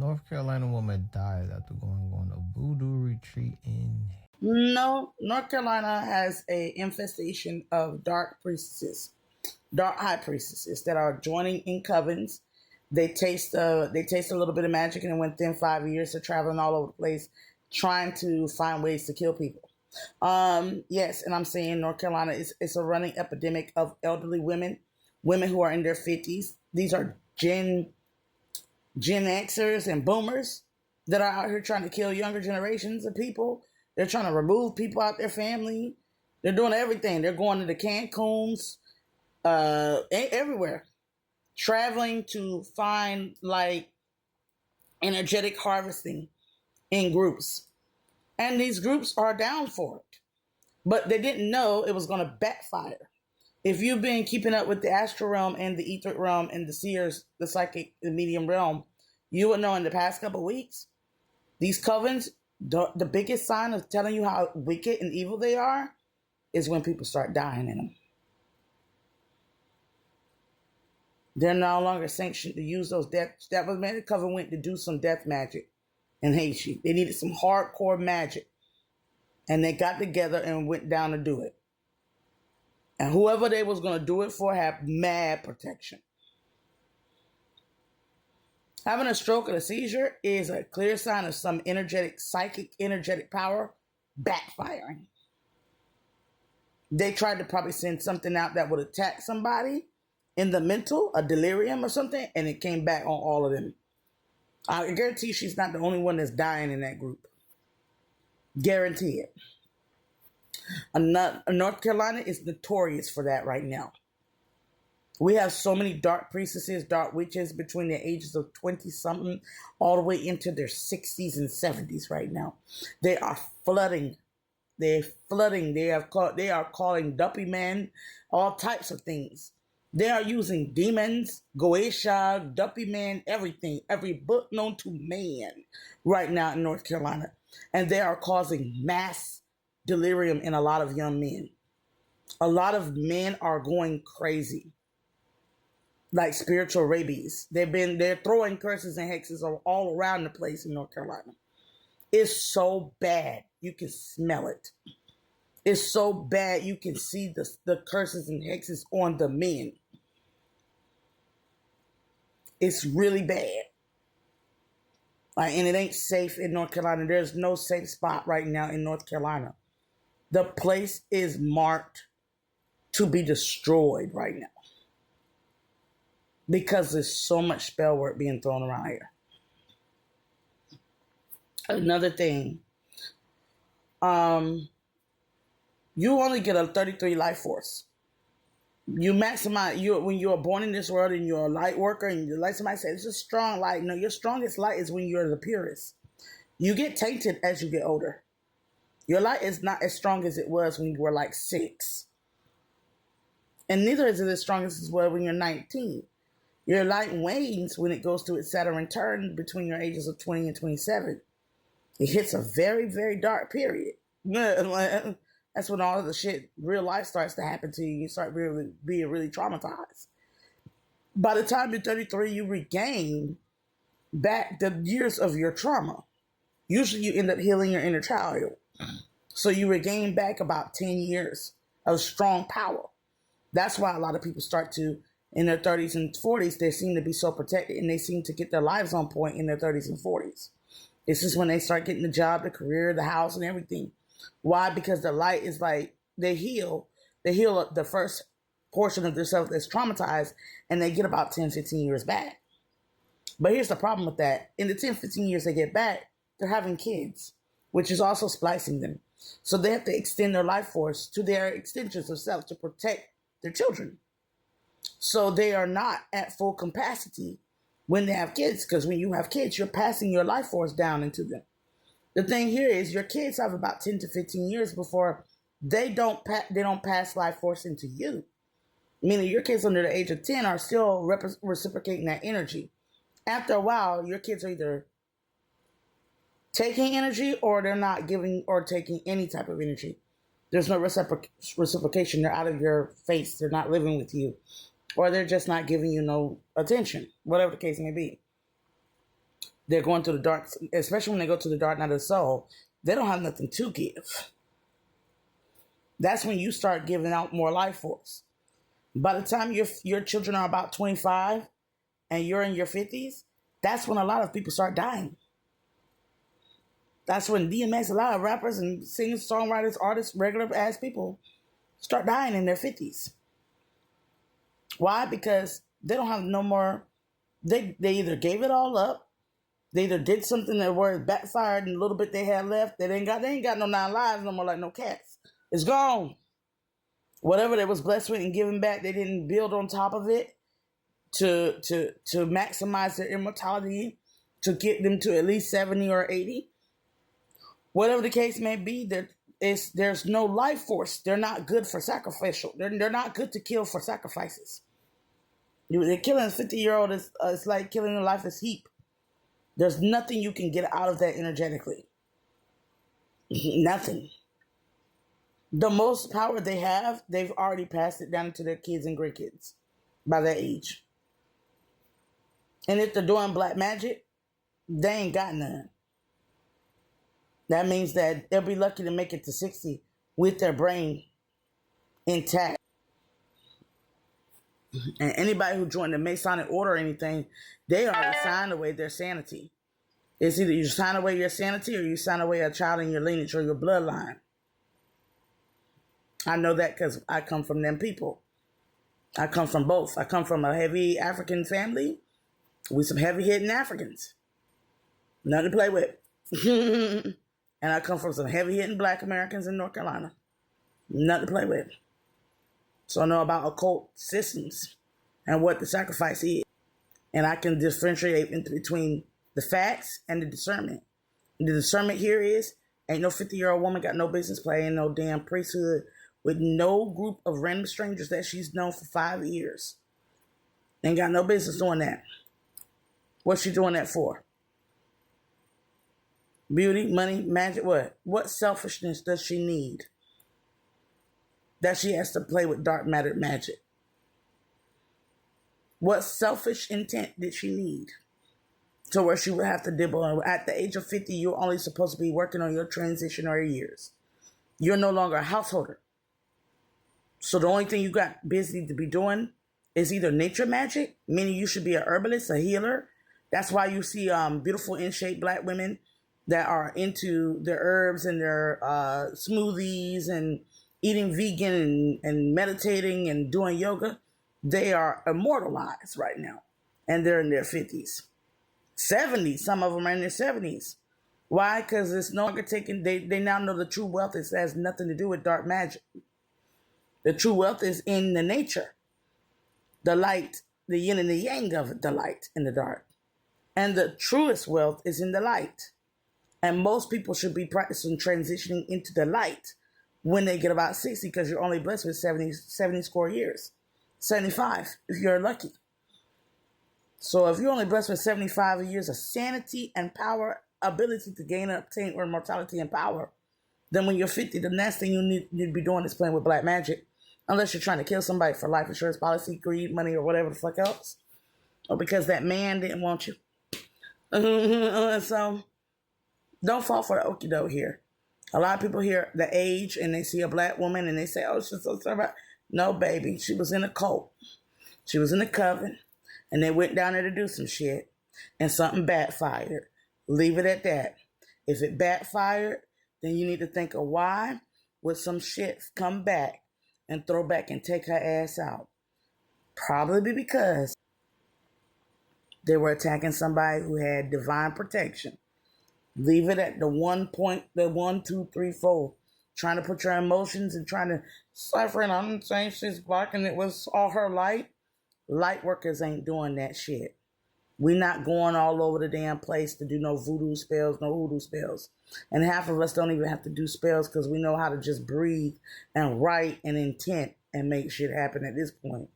North Carolina woman dies after going on a voodoo retreat in. No, North Carolina has a infestation of dark priestesses, dark high priestesses that are joining in covens. They taste a little bit of magic, and within 5 years, they're traveling all over the place, trying to find ways to kill people. Yes, and I'm saying North Carolina is it's a running epidemic of elderly women, women who are in their 50s. These are Gen Xers and boomers that are out here trying to kill younger generations of people. They're trying to remove people out their family. They're doing everything. They're going to the Cancuns, everywhere, traveling to find like energetic harvesting in groups. And these groups are down for it. But they didn't know it was going to backfire. If you've been keeping up with the astral realm and the etheric realm and the seers, the psychic, the medium realm, you would know in the past couple of weeks, these covens, the biggest sign of telling you how wicked and evil they are is when people start dying in them. They're no longer sanctioned to use those death. That was man, the coven went to do some death magic in Haiti. They needed some hardcore magic. And they got together and went down to do it. And whoever they was going to do it for had mad protection. Having a stroke or a seizure is a clear sign of some psychic energetic power backfiring. They tried to probably send something out that would attack somebody in the mental, a delirium or something, and it came back on all of them. I guarantee she's not the only one that's dying in that group. Guarantee it. North Carolina is notorious for that right now. We have so many dark priestesses, dark witches between the ages of 20-something all the way into their 60s and 70s right now. They are flooding. They're flooding. They are calling duppy men all types of things. They are using demons, Goetia, duppy men, everything, every book known to man right now in North Carolina. And they are causing mass delirium in a lot of young men. A lot of men are going crazy. Like spiritual rabies. They're throwing curses and hexes all around the place in North Carolina. It's so bad you can smell it. It's so bad you can see the curses and hexes on the men. It's really bad. And it ain't safe in North Carolina. There's no safe spot right now in North Carolina. The place is marked to be destroyed right now. Because there's so much spell work being thrown around here. Another thing, you only get a 33 life force. You maximize when you are born in this world and you're a light worker and you like somebody said it's a strong light. No, your strongest light is when you're the purest. You get tainted as you get older. Your light is not as strong as it was when you were like 6. And neither is it as strong as it was when you're 19. Your light wanes when it goes to its Saturn return between your ages of 20 and 27. It hits a very, very dark period. That's when all of the shit, real life starts to happen to you. You start being really traumatized. By the time you're 33, you regain back the years of your trauma. Usually you end up healing your inner child. So you regain back about 10 years of strong power. That's why a lot of people start to, in their 30s and 40s, they seem to be so protected and they seem to get their lives on point in their 30s and 40s. This is when they start getting the job, the career, the house, and everything. Why? Because the light is like, they heal the first portion of themselves that's traumatized, and they get about 10, 15 years back. But here's the problem with that. In the 10, 15 years they get back, they're having kids, which is also splicing them. So they have to extend their life force to their extensions of self to protect their children. So they are not at full capacity when they have kids, because when you have kids, you're passing your life force down into them. The thing here is your kids have about 10 to 15 years before they don't pass life force into you. Meaning your kids under the age of 10 are still reciprocating that energy. After a while, your kids are either taking energy or they're not giving or taking any type of energy. There's no reciprocation. They're out of your face. They're not living with you. Or they're just not giving you no attention, whatever the case may be. they're going to the dark, especially when they go to the dark night of the soul, they don't have nothing to give. That's when you start giving out more life force. By the time your children are about 25 and you're in your 50s, that's when a lot of people start dying. That's when DMX, a lot of rappers and singers, songwriters, artists, regular ass people start dying in their 50s. Why? Because they don't have no more, they either gave it all up, they either did something that where it backfired and a little bit they had left, they ain't got no 9 lives no more like no cats. It's gone. Whatever they was blessed with and given back, they didn't build on top of it to maximize their immortality, to get them to at least 70 or 80. Whatever the case may be, there's no life force. They're not good for sacrificial. They're not good to kill for sacrifices. They're killing a 50-year-old it's like killing a lifeless heap. There's nothing you can get out of that energetically. Nothing. The most power they have, they've already passed it down to their kids and great kids by that age. And if they're doing black magic, they ain't got none. That means that they'll be lucky to make it to 60 with their brain intact. And anybody who joined the Masonic order or anything, they already signed away their sanity. It's either you sign away your sanity or you sign away a child in your lineage or your bloodline. I know that because I come from them people. I come from both. I come from a heavy African family with some heavy-hitting Africans. Nothing to play with. And I come from some heavy-hitting black Americans in North Carolina. Nothing to play with. So I know about occult systems and what the sacrifice is. And I can differentiate between the facts and the discernment. And the discernment here is, ain't no 50-year-old woman got no business playing no damn priesthood with no group of random strangers that she's known for 5 years. Ain't got no business doing that. What's she doing that for? Beauty, money, magic, what? What selfishness does she need that she has to play with dark matter magic? What selfish intent did she need to where she would have to dibble? And at the age of 50, you're only supposed to be working on your transitionary years. You're no longer a householder. So the only thing you got busy to be doing is either nature magic, meaning you should be a herbalist, a healer. That's why you see beautiful in-shape black women that are into their herbs and their smoothies and eating vegan and meditating and doing yoga. They are immortalized right now. And they're in their 50s. 70s. Some of them are in their 70s. Why? Because it's no longer taken. They now know the true wealth. It has nothing to do with dark magic. The true wealth is in the nature. The light, the yin and the yang of it, the light and the dark. And the truest wealth is in the light. And most people should be practicing transitioning into the light when they get about 60 because you're only blessed with 70 score years. 75 if you're lucky. So if you're only blessed with 75 years of sanity and power, ability to gain and obtain immortality and power, then when you're 50, the next thing you need to be doing is playing with black magic. Unless you're trying to kill somebody for life insurance policy, greed, money, or whatever the fuck else. Or because that man didn't want you. So, don't fall for the okie doke here. A lot of people hear the age and they see a black woman and they say, oh, she's so sorry. No, baby. She was in a cult. She was in a coven. And they went down there to do some shit. And something backfired. Leave it at that. If it backfired, then you need to think of why would some shit come back and throw back and take her ass out. Probably because they were attacking somebody who had divine protection. Leave it at the 1 2, 3, 4. Trying to put your emotions and trying to cipher and I'm saying she's black and it was all her light. Light workers ain't doing that shit. We not going all over the damn place to do no voodoo spells, no hoodoo spells. And half of us don't even have to do spells because we know how to just breathe and write and intent and make shit happen at this point.